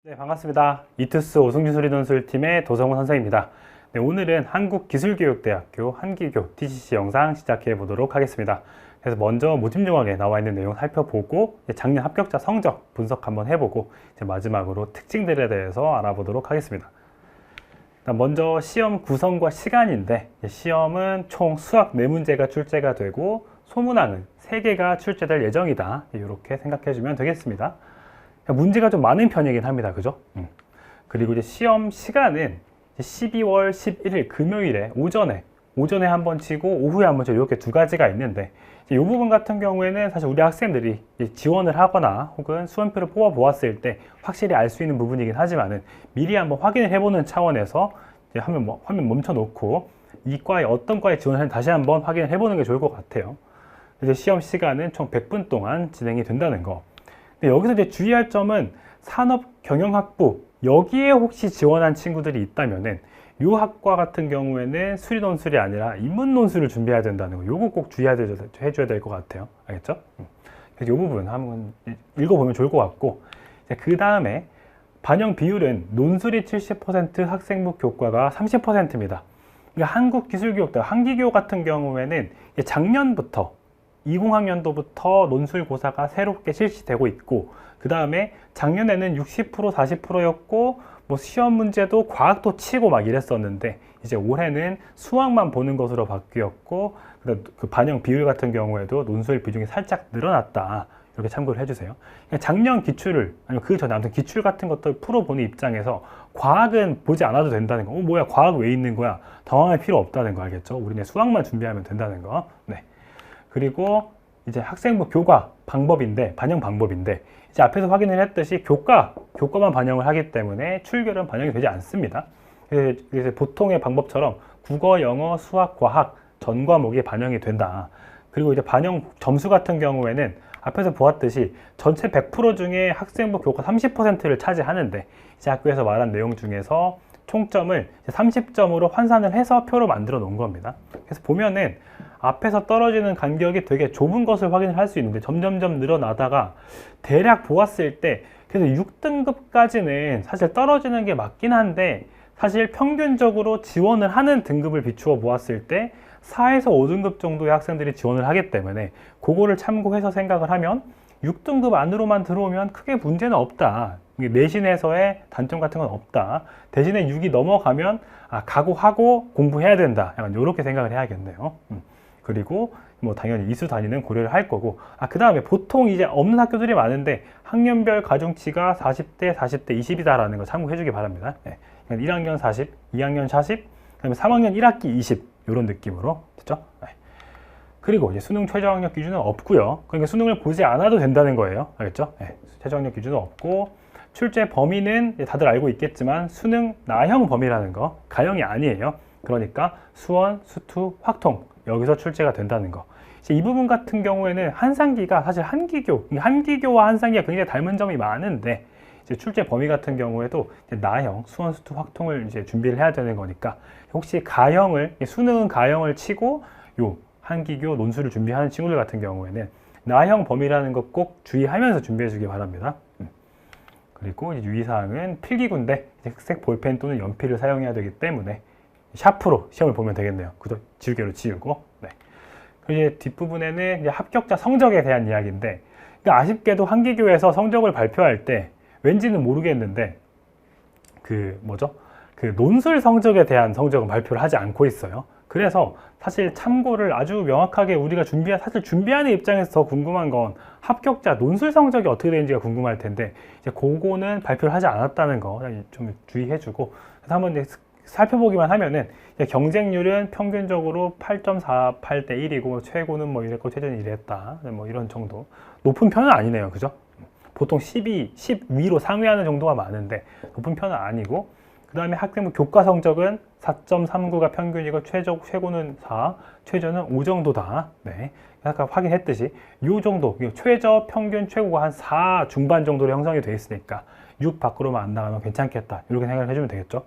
네, 반갑습니다. 이투스 오승준소리논술팀의 도성훈 선생입니다. 네, 오늘은 한국기술교육대학교 한기교 TCC 영상 시작해 보도록 하겠습니다. 그래서 먼저 모집 요강에 나와 있는 내용 살펴보고 작년 합격자 성적 분석 한번 해보고 이제 마지막으로 특징들에 대해서 알아보도록 하겠습니다. 먼저 시험 구성과 시간인데, 시험은 총 수학 4문제가 출제가 되고 소문항은 3개가 출제될 예정이다. 이렇게 생각해 주면 되겠습니다. 문제가 좀 많은 편이긴 합니다. 그죠? 그리고 이제 시험 시간은 12월 11일 금요일에 오전에 한번 치고 오후에 한번 치고 이렇게 두 가지가 있는데, 이 부분 같은 경우에는 사실 우리 학생들이 지원을 하거나 혹은 수험표를 뽑아 보았을 때 확실히 알 수 있는 부분이긴 하지만은 미리 한번 확인을 해보는 차원에서 이제 화면 멈춰 놓고 이 과에 어떤 과에 지원하는지 다시 한번 확인을 해보는 게 좋을 것 같아요. 이제 시험 시간은 총 100분 동안 진행이 된다는 거. 근데 여기서 이제 주의할 점은 산업경영학부, 여기에 혹시 지원한 친구들이 있다면은 이 학과 같은 경우에는 수리논술이 아니라 인문논술을 준비해야 된다는 거, 요거 꼭 주의해줘야 될 것 같아요. 알겠죠? 그래서 이 부분 한번 읽어보면 좋을 것 같고, 그 다음에 반영 비율은 논술이 70%, 학생부 교과가 30%입니다. 그러니까 한국기술교육대학 한기교 같은 경우에는 작년부터 20학년도부터 논술고사가 새롭게 실시되고 있고, 그 다음에 작년에는 60% 40%였고 뭐 시험 문제도 과학도 치고 막 이랬었는데, 이제 올해는 수학만 보는 것으로 바뀌었고, 그 반영 비율 같은 경우에도 논술 비중이 살짝 늘어났다. 이렇게 참고를 해주세요. 작년 기출을, 아니면 그 전에 아무튼 기출 같은 것들 풀어보는 입장에서 과학은 보지 않아도 된다는 거. 뭐야, 과학 왜 있는 거야? 당황할 필요 없다는 거 알겠죠? 우리는 수학만 준비하면 된다는 거. 네. 그리고 이제 학생부 교과 방법인데, 반영 방법인데, 이제 앞에서 확인을 했듯이 교과만 반영을 하기 때문에 출결은 반영이 되지 않습니다. 그래서 보통의 방법처럼 국어, 영어, 수학, 과학 전 과목이 반영이 된다. 그리고 이제 반영 점수 같은 경우에는 앞에서 보았듯이 전체 100% 중에 학생부 교과 30%를 차지하는데, 이제 학교에서 말한 내용 중에서 총점을 30점으로 환산을 해서 표로 만들어 놓은 겁니다. 그래서 보면은 앞에서 떨어지는 간격이 되게 좁은 것을 확인을 할 수 있는데 점점점 늘어나다가 대략 보았을 때 그래서 6등급까지는 사실 떨어지는 게 맞긴 한데, 사실 평균적으로 지원을 하는 등급을 비추어 보았을 때 4에서 5등급 정도의 학생들이 지원을 하기 때문에 그거를 참고해서 생각을 하면 6등급 안으로만 들어오면 크게 문제는 없다. 내신에서의 단점 같은 건 없다. 대신에 6이 넘어가면 각오하고 공부해야 된다. 약간 이렇게 생각을 해야겠네요. 그리고 뭐 당연히 이수 단위는 고려를 할 거고, 그 다음에 보통 이제 없는 학교들이 많은데 학년별 가중치가 40대 40대 20이다라는 거 참고해 주기 바랍니다. 네. 1학년 40, 2학년 40, 그다음에 3학년 1학기 20 이런 느낌으로 됐죠? 네. 그리고 이제 수능 최저학력 기준은 없고요. 그러니까 수능을 보지 않아도 된다는 거예요. 알겠죠? 네. 최저학력 기준은 없고, 출제 범위는 다들 알고 있겠지만 수능 나형 범위라는 거, 가형이 아니에요. 그러니까 수원, 수투, 확통 여기서 출제가 된다는 거. 이제 이 부분 같은 경우에는 한상기가 사실 한기교와 한상기가 굉장히 닮은 점이 많은데, 이제 출제 범위 같은 경우에도 이제 나형, 수원, 수투, 확통을 이제 준비를 해야 되는 거니까, 혹시 수능은 가형을 치고 요 한기교 논술을 준비하는 친구들 같은 경우에는 나형 범위라는 거 꼭 주의하면서 준비해 주기 바랍니다. 그리고 이제 유의사항은 필기구인데 흑색 볼펜 또는 연필을 사용해야 되기 때문에 샤프로 시험을 보면 되겠네요. 그죠? 지우개로 지우고. 네. 그리고 이제 뒷부분에는 이제 합격자 성적에 대한 이야기인데, 그러니까 아쉽게도 한기교에서 성적을 발표할 때 왠지는 모르겠는데 그 논술 성적에 대한 성적은 발표를 하지 않고 있어요. 그래서 사실 참고를 아주 명확하게 우리가 사실 준비하는 입장에서 더 궁금한 건 합격자 논술 성적이 어떻게 되는지가 궁금할 텐데, 이제 그거는 발표를 하지 않았다는 거 좀 주의해주고, 그래서 한번 이제 살펴보기만 하면은 경쟁률은 평균적으로 8.48대 1이고 최고는 뭐 이랬고 최저는 이랬다. 뭐 이런 정도. 높은 편은 아니네요. 그죠? 보통 10 위로 상회하는 정도가 많은데 높은 편은 아니고, 그 다음에 학생부 교과 성적은 4.39가 평균이고 최고는 4, 최저는 5 정도다. 네. 아까 확인했듯이 이 정도, 최저, 평균, 최고가 한 4 중반 정도로 형성이 되어 있으니까 6 밖으로만 안 나가면 괜찮겠다. 이렇게 생각을 해주면 되겠죠.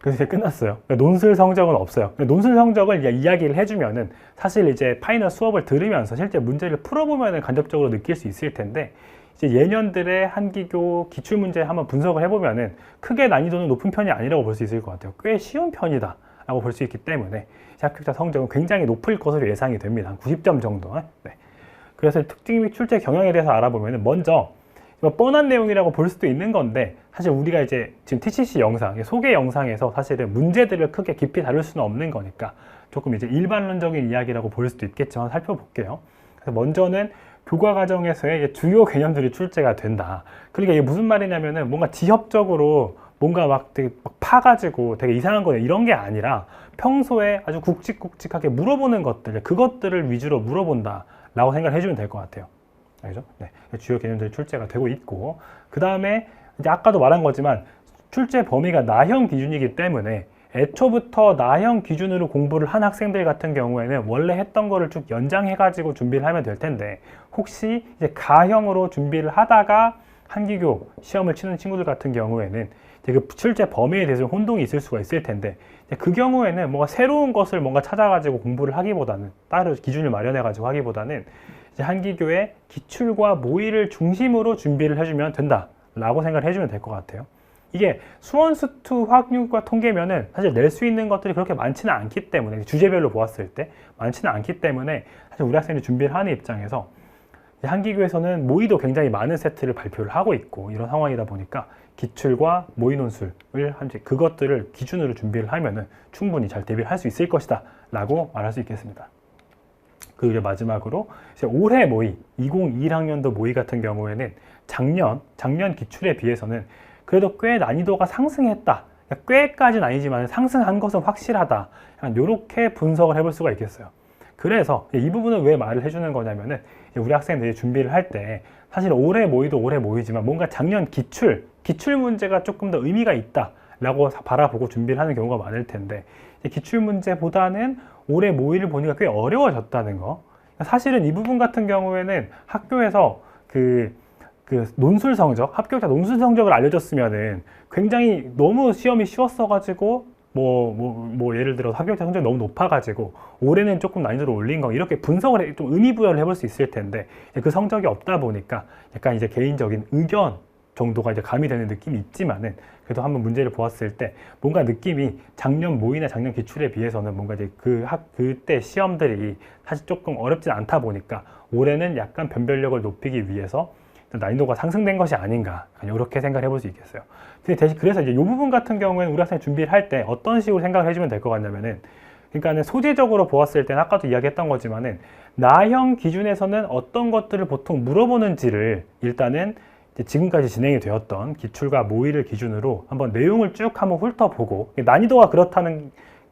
그래서 이제 끝났어요. 논술 성적은 없어요. 논술 성적을 이야기를 해주면은 사실 이제 파이널 수업을 들으면서 실제 문제를 풀어보면은 간접적으로 느낄 수 있을 텐데, 이제 예년들의 한기교 기출문제 한번 분석을 해보면은 크게 난이도는 높은 편이 아니라고 볼 수 있을 것 같아요. 꽤 쉬운 편이다 라고 볼 수 있기 때문에 합격자 성적은 굉장히 높을 것으로 예상이 됩니다. 한 90점 정도. 네. 그래서 특징 및 출제 경향에 대해서 알아보면은 먼저 뻔한 내용이라고 볼 수도 있는 건데, 사실 우리가 이제 지금 TCC 영상, 소개 영상에서 사실은 문제들을 크게 깊이 다룰 수는 없는 거니까 조금 이제 일반론적인 이야기라고 볼 수도 있겠지만 살펴볼게요. 그래서 먼저는 교과 과정에서의 주요 개념들이 출제가 된다. 그러니까 이게 무슨 말이냐면은 뭔가 지엽적으로 뭔가 막 되게 막 파가지고 되게 이상한 거 이런 게 아니라 평소에 아주 굵직굵직하게 물어보는 것들, 그것들을 위주로 물어본다 라고 생각을 해주면 될 것 같아요. 알죠? 네. 주요 개념들이 출제가 되고 있고, 그 다음에 이제 아까도 말한 거지만 출제 범위가 나형 기준이기 때문에 애초부터 나형 기준으로 공부를 한 학생들 같은 경우에는 원래 했던 거를 쭉 연장해가지고 준비를 하면 될 텐데, 혹시 이제 가형으로 준비를 하다가 한기교 시험을 치는 친구들 같은 경우에는 이제 그 출제 범위에 대해서 혼동이 있을 수가 있을 텐데, 그 경우에는 뭔가 새로운 것을 뭔가 찾아가지고 공부를 하기보다는, 따로 기준을 마련해가지고 하기보다는 이제 한기교의 기출과 모의를 중심으로 준비를 해주면 된다 라고 생각을 해주면 될 것 같아요. 이게 수원, 수투, 확률과 통계면은 사실 낼 수 있는 것들이 그렇게 많지는 않기 때문에, 주제별로 보았을 때 많지는 않기 때문에 사실 우리 학생들이 준비를 하는 입장에서 한기교에서는 모의도 굉장히 많은 세트를 발표를 하고 있고 이런 상황이다 보니까 기출과 모의 논술을 그것들을 기준으로 준비를 하면은 충분히 잘 대비를 할 수 있을 것이다 라고 말할 수 있겠습니다. 그리고 마지막으로 이제 올해 모의, 2021학년도 모의 같은 경우에는 작년 기출에 비해서는 그래도 꽤 난이도가 상승했다. 꽤까지는 아니지만 상승한 것은 확실하다. 이렇게 분석을 해볼 수가 있겠어요. 그래서 이 부분을 왜 말을 해주는 거냐면은 우리 학생들이 준비를 할 때 사실 올해 모의도 올해 모의지만 뭔가 작년 기출 문제가 조금 더 의미가 있다 라고 바라보고 준비를 하는 경우가 많을 텐데, 기출 문제보다는 올해 모의를 보니까 꽤 어려워졌다는 거. 사실은 이 부분 같은 경우에는 학교에서 그 논술 성적, 합격자 논술 성적을 알려줬으면은 굉장히 너무 시험이 쉬웠어가지고 예를 들어 합격자 성적이 너무 높아가지고 올해는 조금 난이도를 올린 거, 이렇게 분석을 좀 의미부여를 해볼 수 있을 텐데, 그 성적이 없다 보니까 약간 이제 개인적인 의견 정도가 이제 가미되는 느낌이 있지만은, 그래도 한번 문제를 보았을 때 뭔가 느낌이 작년 모의나 작년 기출에 비해서는 뭔가 이제 그때 시험들이 사실 조금 어렵지 않다 보니까 올해는 약간 변별력을 높이기 위해서 난이도가 상승된 것이 아닌가, 이렇게 생각을 해볼 수 있겠어요. 근데 대신 그래서 이제 이 부분 같은 경우에는 우리 학생이 준비를 할 때 어떤 식으로 생각을 해주면 될 것 같냐면은, 그러니까는 소재적으로 보았을 때는 아까도 이야기했던 거지만은 나형 기준에서는 어떤 것들을 보통 물어보는지를 일단은 지금까지 진행이 되었던 기출과 모의를 기준으로 한번 내용을 쭉 한번 훑어보고, 난이도가 그렇다는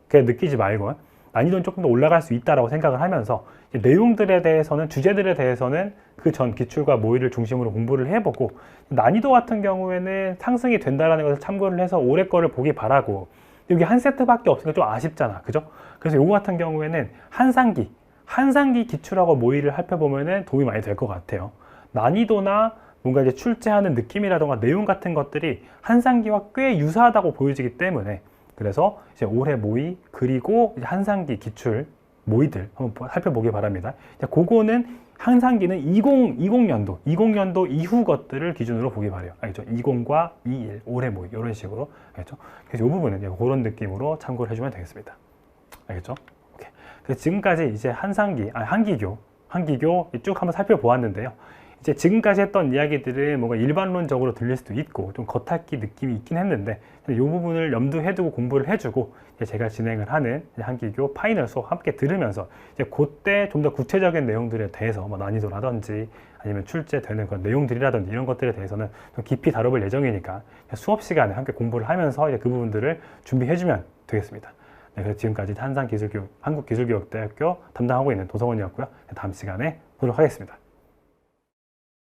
게 느끼지 말고 난이도는 조금 더 올라갈 수 있다라고 생각을 하면서 내용들에 대해서는, 주제들에 대해서는 그 전 기출과 모의를 중심으로 공부를 해보고, 난이도 같은 경우에는 상승이 된다라는 것을 참고를 해서 올해 거를 보기 바라고, 여기 한 세트밖에 없으니까 좀 아쉽잖아, 그죠? 그래서 요거 같은 경우에는 한상기 기출하고 모의를 살펴보면은 도움이 많이 될 것 같아요. 난이도나 뭔가 이제 출제하는 느낌이라던가 내용 같은 것들이 한상기와 꽤 유사하다고 보여지기 때문에, 그래서 이제 올해 모의 그리고 이제 한상기 기출 모의들 한번 살펴보기 바랍니다. 그거는 한상기는 20년도 이후 것들을 기준으로 보기 바래요. 알겠죠? 20과 21 올해 모의 이런 식으로, 알겠죠? 그래서 이 부분은 그런 느낌으로 참고를 해주면 되겠습니다. 알겠죠? 오케이. 그래서 지금까지 이제 한기교 쭉 한번 살펴보았는데요. 이제 지금까지 했던 이야기들은 뭔가 일반론적으로 들릴 수도 있고 좀 겉핥기 느낌이 있긴 했는데, 이 부분을 염두에 두고 공부를 해주고 제가 진행을 하는 한기교 파이널 수업 함께 들으면서 이제 그때 좀 더 구체적인 내용들에 대해서 난이도라든지 아니면 출제되는 그런 내용들이라든지 이런 것들에 대해서는 좀 깊이 다뤄볼 예정이니까 수업 시간에 함께 공부를 하면서 이제 그 부분들을 준비해주면 되겠습니다. 네, 그래서 지금까지 한국기술교육대학교 담당하고 있는 도성원이었고요. 다음 시간에 보도록 하겠습니다.